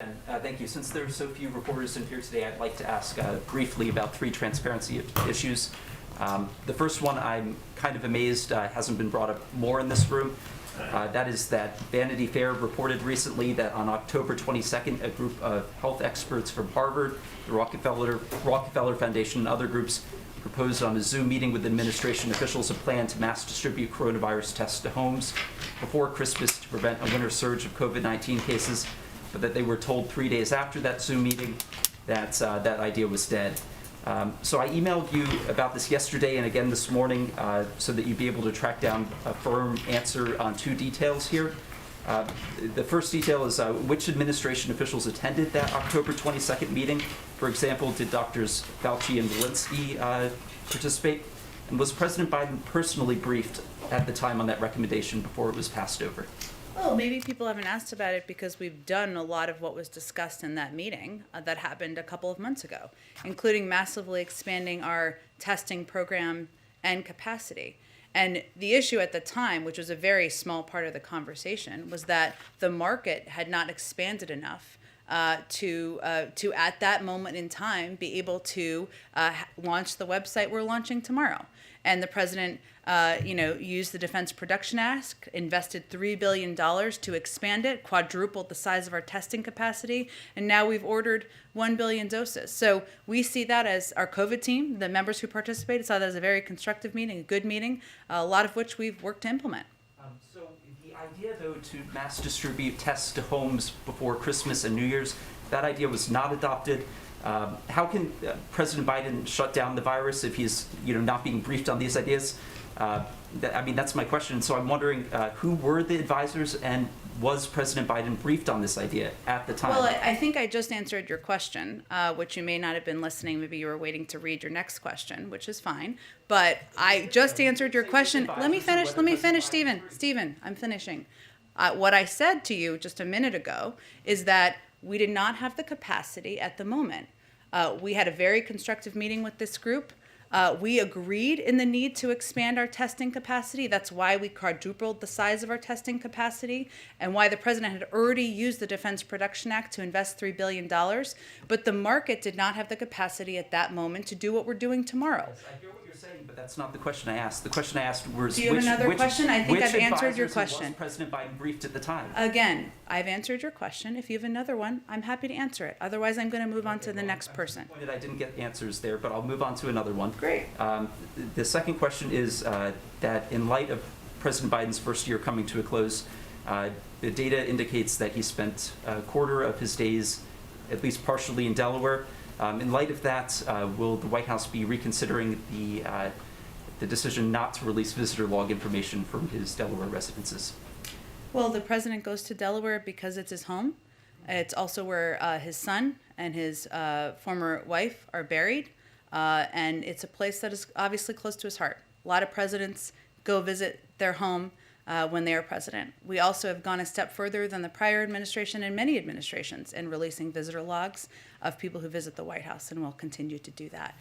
Thank you. Since there are so few reporters in here today, I'd like to ask briefly about three transparency issues. The first one, I'm kind of amazed hasn't been brought up more in this room. That is that Vanity Fair reported recently that on October 22nd, a group of health experts from Harvard, the Rockefeller Foundation, and other groups proposed on a Zoom meeting with administration officials a plan to mass distribute coronavirus tests to homes before Christmas to prevent a winter surge of COVID-19 cases, but that they were told 3 days after that Zoom meeting that that idea was dead. So I emailed you about this yesterday and again this morning so that you'd be able to track down a firm answer on two details here. The first detail is which administration officials attended that October 22nd meeting. For example, did Drs. Fauci and Walensky participate? And was President Biden personally briefed at the time on that recommendation before it was passed over? Well, maybe people haven't asked about it because we've done a lot of what was discussed in that meeting that happened a couple of months ago, including massively expanding our testing program and capacity. And the issue at the time, which was a very small part of the conversation, was that the market had not expanded enough to at that moment in time be able to launch the website we're launching tomorrow. And the president, used the Defense Production Act, invested $3 billion to expand it, quadrupled the size of our testing capacity, and now we've ordered 1 billion doses. So we see that as our COVID team, the members who participated, saw that as a very constructive meeting, a good meeting, a lot of which we've worked to implement. So the idea, though, to mass distribute tests to homes before Christmas and New Year's, that idea was not adopted. How can President Biden shut down the virus if he's, not being briefed on these ideas? That's my question. So I'm wondering who were the advisors, and was President Biden briefed on this idea at the time? Well, I think I just answered your question, which you may not have been listening. Maybe you were waiting to read your next question, which is fine. But I just answered your question. Let me finish, Stephen, I'm finishing. What I said to you just a minute ago is that we did not have the capacity at the moment. We had a very constructive meeting with this group. We agreed in the need to expand our testing capacity. That's why we quadrupled the size of our testing capacity and why the president had already used the Defense Production Act to invest $3 billion. But the market did not have the capacity at that moment to do what we're doing tomorrow. Yes, I hear what you're saying, but that's not the question I asked. The question I asked was do you have another question? I think I've answered your question. Was President Biden briefed at the time? Again, I've answered your question. If you have another one, I'm happy to answer it. Otherwise, I'm going to move on to the next person. I didn't get answers there, but I'll move on to another one. Great. The second question is that in light of President Biden's first year coming to a close, the data indicates that he spent a quarter of his days, at least partially, in Delaware. In light of that, will the White House be reconsidering the decision not to release visitor log information from his Delaware residences? Well, the president goes to Delaware because it's his home. It's also where his son and his former wife are buried. And it's a place that is obviously close to his heart. A lot of presidents go visit their home when they are president. We also have gone a step further than the prior administration and many administrations in releasing visitor logs of people who visit the White House, and we'll continue to do that.